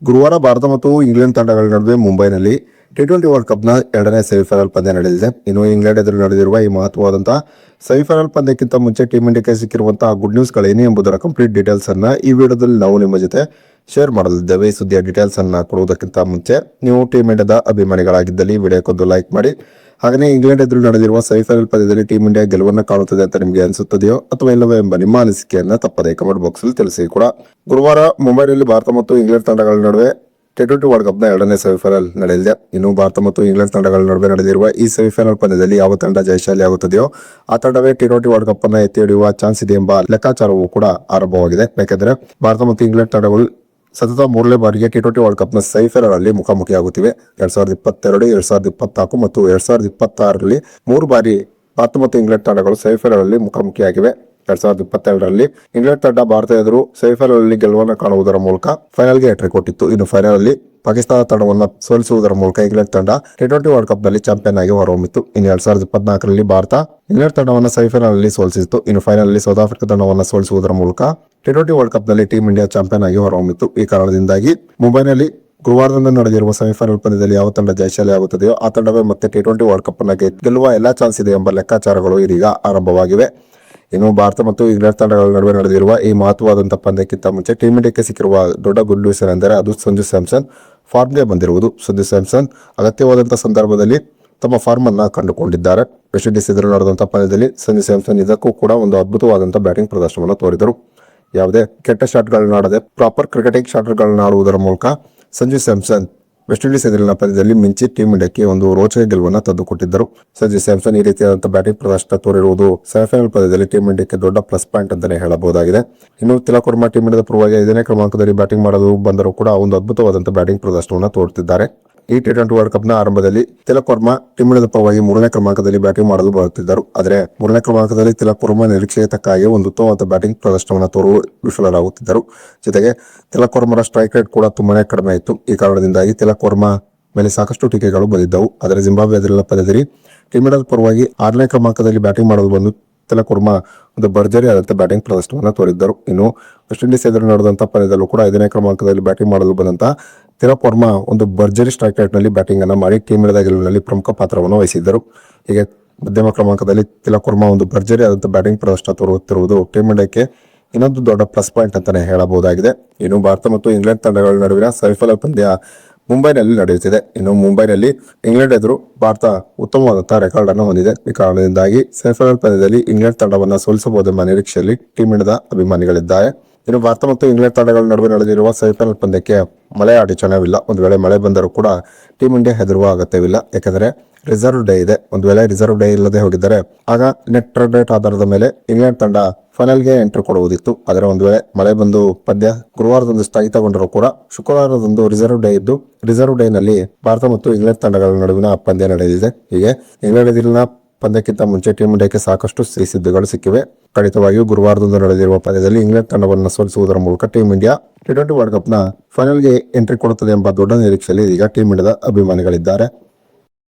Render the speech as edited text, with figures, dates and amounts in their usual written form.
ಗುರುವಾರ ಭಾರತ ಮತ್ತು ಇಂಗ್ಲೆಂಡ್ ತಂಡಗಳ ನಡುವೆ ಮುಂಬೈನಲ್ಲಿ ಟಿ20 ವರ್ಲ್ಡ್ ಕಪ್ನ ಎರಡನೇ ಸೆಮಿಫೈನಲ್ ಪಂದ್ಯ ನಡೆದಿದೆ. ಇನ್ನು ಇಂಗ್ಲೆಂಡ್ ಎದುರು ನಡೆದಿರುವ ಈ ಮಹತ್ವವಾದಂತಹ ಸೆಮಿಫೈನಲ್ ಪಂದ್ಯಕ್ಕಿಂತ ಮುಂಚೆ ಟೀಮ್ ಇಂಡಿಯಾಕ್ಕೆ ಸಿಕ್ಕಿರುವಂತಹ ಗುಡ್ ನ್ಯೂಸ್ಗಳೇನು ಎಂಬುದರ ಕಂಪ್ಲೀಟ್ ಡೀಟೇಲ್ಸ್ ಅನ್ನ ಈ ವಿಡಿಯೋದಲ್ಲಿ ನಾವು ನಿಮ್ಮ ಜೊತೆ ಶೇರ್ ಮಾಡಲಿದ್ದೇವೆ. ಈ ಸುದ್ದಿಯ ಡೀಟೇಲ್ಸ್ ಅನ್ನ ಕೊಡುವುದಕ್ಕಿಂತ ಮುಂಚೆ ನೀವು ಟೀಮ್ ಇಂಡಿಯಾದ ಅಭಿಮಾನಿಗಳಾಗಿದ್ದಲ್ಲಿ ವಿಡಿಯೋಕ್ಕೊಂದು ಲೈಕ್ ಮಾಡಿ. ಹಾಗೆಯೇ ಇಂಗ್ಲೆಂಡ್ ಎದುರು ನಡೆದಿರುವ ಸೆಮಿಫೈನಲ್ ಪಂದ್ಯದಲ್ಲಿ ಟೀಮ್ ಇಂಡಿಯಾ ಗೆಲುವನ್ನು ಕಾಣುತ್ತದೆ ಅಂತ ನಿಮಗೆ ಅನಿಸುತ್ತದೆಯೋ ಅಥವಾ ಇಲ್ಲವೋ ಎಂಬ ನಿಮ್ಮ ಅನಿಸಿಕೆಯನ್ನ ತಪ್ಪದೇ ಕಮೆಂಟ್ ಬಾಕ್ಸ್ ಅಲ್ಲಿ ತಿಳಿಸಿ ಕೂಡ. ಗುರುವಾರ ಮುಂಬೈನಲ್ಲಿ ಭಾರತ ಮತ್ತು ಇಂಗ್ಲೆಂಡ್ ತಂಡಗಳ ನಡುವೆ ಟಿ20 ವರ್ಲ್ಡ್ ಕಪ್ನ ಎರಡನೇ ಸೆಮಿಫೈನಲ್ ನಡೆದಿದೆ. ಇನ್ನು ಭಾರತ ಮತ್ತು ಇಂಗ್ಲೆಂಡ್ ತಂಡಗಳ ನಡುವೆ ನಡೆದಿರುವ ಈ ಸೆಮಿಫೈನಲ್ ಪಂದ್ಯದಲ್ಲಿ ಯಾವ ತಂಡ ಜಯಶಾಲಿ ಆಗುತ್ತದೆಯೋ ಆ ತಂಡವೇ ಟಿ20 ವರ್ಲ್ಡ್ ಕಪ್ ಅನ್ನ ಎತ್ತಿ ಹಿಡಿಯುವ ಚಾನ್ಸ್ ಇದೆ ಎಂಬ ಲೆಕ್ಕಾಚಾರವೂ ಕೂಡ ಆರಂಭವಾಗಿದೆ. ಯಾಕೆಂದ್ರೆ ಭಾರತ ಮತ್ತು ಇಂಗ್ಲೆಂಡ್ ತಂಡಗಳು ಸತತ ಮೂರನೇ ಬಾರಿಗೆ ಟಿ20 ವರ್ಲ್ಡ್ ಕಪ್ನ ಸೆಮಿಫೈನಲ್ ಅಲ್ಲಿ ಮುಖಾಮುಖಿಯಾಗುತ್ತಿವೆ. 2022, 2024 ಮತ್ತು 2026ರಲ್ಲಿ 3 ಬಾರಿ ಭಾರತ ಮತ್ತು ಇಂಗ್ಲೆಂಡ್ ತಂಡಗಳು ಸೆಮಿಫೈನಲ್ ಅಲ್ಲಿ ಮುಖಾಮುಖಿಯಾಗಿವೆ. 2022ರಲ್ಲಿ ಇಂಗ್ಲೆಂಡ್ ತಂಡ ಭಾರತ ಎದುರು ಸೆಮಿಫೈನಲ್ ಅಲ್ಲಿ ಗೆಲುವನ್ನು ಕಾಣುವುದರ ಮೂಲಕ ಫೈನಲ್ಗೆ ಎಂಟ್ರಿ ಕೊಟ್ಟಿತ್ತು. ಇನ್ನು ಫೈನಲ್ ಅಲ್ಲಿ ಪಾಕಿಸ್ತಾನ ತಂಡವನ್ನು ಸೋಲಿಸುವುದರ ಮೂಲಕ ಇಂಗ್ಲೆಂಡ್ ತಂಡ ಟಿ20 ವರ್ಲ್ಡ್ ಕಪ್ ನಲ್ಲಿ ಚಾಂಪಿಯನ್ ಆಗಿ ಹೊರಹೊಮ್ಮಿತ್ತು. ಇನ್ನು 2024ರಲ್ಲಿ ಭಾರತ ಇಂಗ್ಲೆಂಡ್ ತಂಡವನ್ನು ಸೆಮಿಫೈನಲ್ ಅಲ್ಲಿ ಸೋಲಿಸಿತ್ತು. ಇನ್ನು ಫೈನಲ್ ಅಲ್ಲಿ ಸೌತ್ ಆಫ್ರಿಕಾ ತಂಡವನ್ನು ಸೋಲಿಸುವುದರ ಮೂಲಕ ಟಿ20 ವರ್ಲ್ಡ್ ಕಪ್ ನಲ್ಲಿ ಟೀಮ್ ಇಂಡಿಯಾ ಚಾಂಪಿಯನ್ ಆಗಿ ಹೊರಹೊಮ್ಮಿತ್ತು. ಈ ಕಾರಣದಿಂದಾಗಿ ಮುಂಬೈನಲ್ಲಿ ಗುರುವಾರದಿಂದ ನಡೆದಿರುವ ಸೆಮಿಫೈನಲ್ ಪಂದ್ಯದಲ್ಲಿ ಯಾವ ತಂಡ ಜಯಶಾಲಿ ಆಗುತ್ತದೆಯೋ ಆ ತಂಡವೇ ಮತ್ತೆ ಟಿ20 ವರ್ಲ್ಡ್ ಕಪ್ ಅನ್ನ ಗೆಲ್ಲುವ ಎಲ್ಲಾ ಚಾನ್ಸ್ ಇದೆ ಎಂಬ ಲೆಕ್ಕಾಚಾರಗಳು ಇದೀಗ ಆರಂಭವಾಗಿವೆ. ಇನ್ನು ಭಾರತ ಮತ್ತು ಇಂಗ್ಲೆಂಡ್ ತಂಡಗಳ ನಡುವೆ ನಡೆದಿರುವ ಈ ಮಹತ್ವವಾದಂತಹ ಪಂದ್ಯಕ್ಕಿಂತ ಮುಂಚೆ ಟೀಮ್ ಇಂಡಿಯಾಕ್ಕೆ ಸಿಕ್ಕಿರುವ ದೊಡ್ಡ ಗುಡ್ ನ್ಯೂಸ್ ಏನೆಂದರೆ ಅದು ಸಂಜು ಸ್ಯಾಮ್ಸನ್ ಫಾರ್ಮ್ಗೆ ಬಂದಿರುವುದು. ಸಂಜು ಸ್ಯಾಮ್ಸನ್ ಅಗತ್ಯವಾದಂತಹ ಸಂದರ್ಭದಲ್ಲಿ ತಮ್ಮ ಫಾರ್ಮ್ ಅನ್ನ ಕಂಡುಕೊಂಡಿದ್ದಾರೆ. ವೆಸ್ಟ್ ಇಂಡೀಸ್ ಎದುರು ನಡೆದಂತಹ ಪಂದ್ಯದಲ್ಲಿ ಸಂಜು ಸ್ಯಾಮ್ಸನ್ ಇದಕ್ಕೂ ಕೂಡ ಒಂದು ಅದ್ಭುತವಾದಂತಹ ಬ್ಯಾಟಿಂಗ್ ಪ್ರದರ್ಶನವನ್ನು ತೋರಿದರು. ಯಾವುದೇ ಕೆಟ್ಟ ಶಾಟ್ಗಳನ್ನ ಆಡದೆ ಪ್ರಾಪರ್ ಕ್ರಿಕೆಟಿಂಗ್ ಶಾಟ್ಗಳನ್ನ ಆಡುವುದರ ಮೂಲಕ ಸಂಜು ಸ್ಯಾಮ್ಸನ್ ವೆಸ್ಟ್ ಇಂಡೀಸ್ ಎದುರಿನ ಪಂದ್ಯದಲ್ಲಿ ಮಿಂಚಿ ಟೀಮ್ ಇಂಡಿಯಾಕ್ಕೆ ಒಂದು ರೋಚಕ ಗೆಲುವನ್ನು ತಂದುಕೊಟ್ಟಿದ್ದರು. ಸಂಜು ಸ್ಯಾಮ್ಸನ್ ಈ ರೀತಿಯಾದಂತಹ ಬ್ಯಾಟಿಂಗ್ ಪ್ರದರ್ಶನ ತೋರಿರುವುದು ಸೆಮಿಫೈನಲ್ ಪಂದ್ಯದಲ್ಲಿ ಟೀಮ್ ಇಂಡಿಯಾಕ್ಕೆ ದೊಡ್ಡ ಪ್ಲಸ್ ಪಾಯಿಂಟ್ ಅಂತಾನೆ ಹೇಳಬಹುದಾಗಿದೆ. ಇನ್ನು ತಿಲಕ್ ವರ್ಮಾ ಟೀಮ್ ಇಂಡಿಯಾದ ಪರವಾಗಿ 5ನೇ ಕ್ರಮಾಂಕದಲ್ಲಿ ಬ್ಯಾಟಿಂಗ್ ಮಾಡಲು ಬಂದರೂ ಕೂಡ ಒಂದು ಅದ್ಭುತವಾದಂತಹ ಬ್ಯಾಟಿಂಗ್ ಪ್ರದರ್ಶನವನ್ನು ತೋರುತ್ತಿದ್ದಾರೆ. ಈ ಟಿ20 ವರ್ಲ್ಡ್ ಕಪ್ ನ ಆರಂಭದಲ್ಲಿ ತಿಲಕ್ ವರ್ಮಾ ಟೀಮ್ ಇಂಡಿಯಾದ ಪರವಾಗಿ 3ನೇ ಕ್ರಮಾಂಕದಲ್ಲಿ ಬ್ಯಾಟಿಂಗ್ ಮಾಡಲು ಬರುತ್ತಿದ್ದರು. ಆದರೆ 3ನೇ ಕ್ರಮಾಂಕದಲ್ಲಿ ತಿಲಕ್ ವರ್ಮಾ ನಿರೀಕ್ಷೆಗೆ ತಕ್ಕ ಹಾಗೆ ಒಂದು ಉತ್ತಮವಾದ ಬ್ಯಾಟಿಂಗ್ ಪ್ರದರ್ಶನವನ್ನು ತೋರುವ ವಿಫಲರಾಗುತ್ತಿದ್ದರು. ಜೊತೆಗೆ ತಿಲಕ್ ವರ್ಮರ ಸ್ಟ್ರೈಕ್ ರೇಟ್ ಕೂಡ ತುಂಬಾನೇ ಕಡಿಮೆ ಇತ್ತು. ಈ ಕಾರಣದಿಂದಾಗಿ ತಿಲಕ್ ವರ್ಮಾ ಮೇಲೆ ಸಾಕಷ್ಟು ಟೀಕೆಗಳು ಬಂದಿದ್ದವು. ಆದರೆ ಜಿಂಬಾಬ್ವೆ ಎದುರಿನ ಪಂದ್ಯದಲ್ಲಿ ಟೀಮ್ ಇಂಡಿಯಾದ ಪರವಾಗಿ 6ನೇ ಕ್ರಮಾಂಕದಲ್ಲಿ ಬ್ಯಾಟಿಂಗ್ ಮಾಡಲು ಬಂದು ತಿಲಕ್ ವರ್ಮಾ ಒಂದು ಭರ್ಜರಿ ಆದಂತಹ ಬ್ಯಾಟಿಂಗ್ ಪ್ರದರ್ಶನವನ್ನು ತೋರಿದ್ದರು. ಇನ್ನು ವೆಸ್ಟ್ ಇಂಡೀಸ್ ಎದುರು ನಡೆದಂತಹ ಪಂದ್ಯದಲ್ಲೂ ಕೂಡ 5ನೇ ಕ್ರಮಾಂಕದಲ್ಲಿ ಬ್ಯಾಟಿಂಗ್ ಮಾಡಲು ಬಂದಂತಹ ತಿಲಕ್ ವರ್ಮಾ ಒಂದು ಭರ್ಜರಿ ಸ್ಟ್ರೈಕ್ ರೇಟ್ ನಲ್ಲಿ ಬ್ಯಾಟಿಂಗ್ ಅನ್ನ ಮಾಡಿ ಟೀಮ್ ಇಂಡಿಯಾದ ಗೆಲುವಿನಲ್ಲಿ ಪ್ರಮುಖ ಪಾತ್ರವನ್ನು ವಹಿಸಿದ್ದರು. ಹೀಗೆ ಮಧ್ಯಮ ಕ್ರಮಾಂಕದಲ್ಲಿ ತಿಲಕ್ ವರ್ಮಾ ಒಂದು ಭರ್ಜರಿ ಆದಂತಹ ಬ್ಯಾಟಿಂಗ್ ಪ್ರದರ್ಶನ ತೋರುತ್ತಿರುವುದು ಟೀಮ್ ಇಂಡಿಯಾಕ್ಕೆ ಇನ್ನೊಂದು ದೊಡ್ಡ ಪ್ಲಸ್ ಪಾಯಿಂಟ್ ಅಂತಾನೆ ಹೇಳಬಹುದಾಗಿದೆ. ಇನ್ನು ಭಾರತ ಮತ್ತು ಇಂಗ್ಲೆಂಡ್ ತಂಡಗಳ ನಡುವಿನ ಸೆಮಿಫೈನಲ್ ಪಂದ್ಯ ಮುಂಬೈನಲ್ಲಿ ನಡೆಯುತ್ತಿದೆ. ಇನ್ನು ಮುಂಬೈನಲ್ಲಿ ಇಂಗ್ಲೆಂಡ್ ಎದುರು ಭಾರತ ಉತ್ತಮವಾದಂತಹ ರೆಕಾರ್ಡ್ ಅನ್ನು ಹೊಂದಿದೆ. ಈ ಕಾರಣದಿಂದಾಗಿ ಸೆಮಿಫೈನಲ್ ಪಂದ್ಯದಲ್ಲಿ ಇಂಗ್ಲೆಂಡ್ ತಂಡವನ್ನು ಸೋಲಿಸಬಹುದೆಂಬ ನಿರೀಕ್ಷೆಯಲ್ಲಿ ಟೀಮ್ ಇಂಡಿಯಾದ ಅಭಿಮಾನಿಗಳಿದ್ದಾರೆ. ಇನ್ನು ಭಾರತ ಮತ್ತು ಇಂಗ್ಲೆಂಡ್ ತಂಡಗಳ ನಡುವೆ ನಡೆದಿರುವ ಸೆಮಿಫೈನಲ್ ಪಂದ್ಯಕ್ಕೆ ಮಳೆ ಅಡಚಣೆವಿಲ್ಲ. ಒಂದು ವೇಳೆ ಮಳೆ ಬಂದರೂ ಕೂಡ ಟೀಮ್ ಇಂಡಿಯಾ ಹೆದರುವ ಅಗತ್ಯವಿಲ್ಲ. ಯಾಕಂದ್ರೆ ರಿಸರ್ವ್ ಡೇ ಇದೆ. ಒಂದು ವೇಳೆ ರಿಸರ್ವ್ ಡೇ ಇಲ್ಲದೆ ಹೋಗಿದ್ದರೆ ಆಗ ನೆಟ್ ರನ್ ರೇಟ್ ಆಧಾರದ ಮೇಲೆ ಇಂಗ್ಲೆಂಡ್ ತಂಡ ಫೈನಲ್ಗೆ ಎಂಟ್ರಿ ಕೊಡುವುದಿತ್ತು. ಆದರೆ ಒಂದು ವೇಳೆ ಮಳೆ ಬಂದು ಪಂದ್ಯ ಗುರುವಾರದಂದು ಸ್ಥಗಿತಗೊಂಡರೂ ಕೂಡ ಶುಕ್ರವಾರದಂದು ರಿಸರ್ವ್ ಡೇ ಇದ್ದು ರಿಸರ್ವ್ ಡೇ ನಲ್ಲಿ ಭಾರತ ಮತ್ತು ಇಂಗ್ಲೆಂಡ್ ತಂಡಗಳ ನಡುವಿನ ಪಂದ್ಯ ನಡೆದಿದೆ. ಹೀಗೆ ಇಂಗ್ಲೆಂಡ್ ಎದುರಿನ ಪಂದ್ಯಕ್ಕಿಂತ ಮುಂಚೆ ಟೀಮ್ ಇಂಡಿಯಾಕ್ಕೆ ಸಾಕಷ್ಟು ಸಿಹಿ ಸುದ್ದಿಗಳು ಸಿಕ್ಕಿವೆ. ಖಂಡಿತವಾಗಿಯೂ ಗುರುವಾರದಂದು ನಡೆದಿರುವ ಪಂದ್ಯದಲ್ಲಿ ಇಂಗ್ಲೆಂಡ್ ತಂಡವನ್ನು ಸೋಲಿಸುವುದರ ಮೂಲಕ team India T20 world cup ನ ಫೈನಲ್ಗೆ ಎಂಟ್ರಿ ಕೊಡುತ್ತದೆ ಎಂಬ ದೊಡ್ಡ ನಿರೀಕ್ಷೆಯಲ್ಲಿ ಈಗ ಟೀಮ್ ಇಂಡಿಯಾದ ಅಭಿಮಾನಿಗಳಿದ್ದಾರೆ.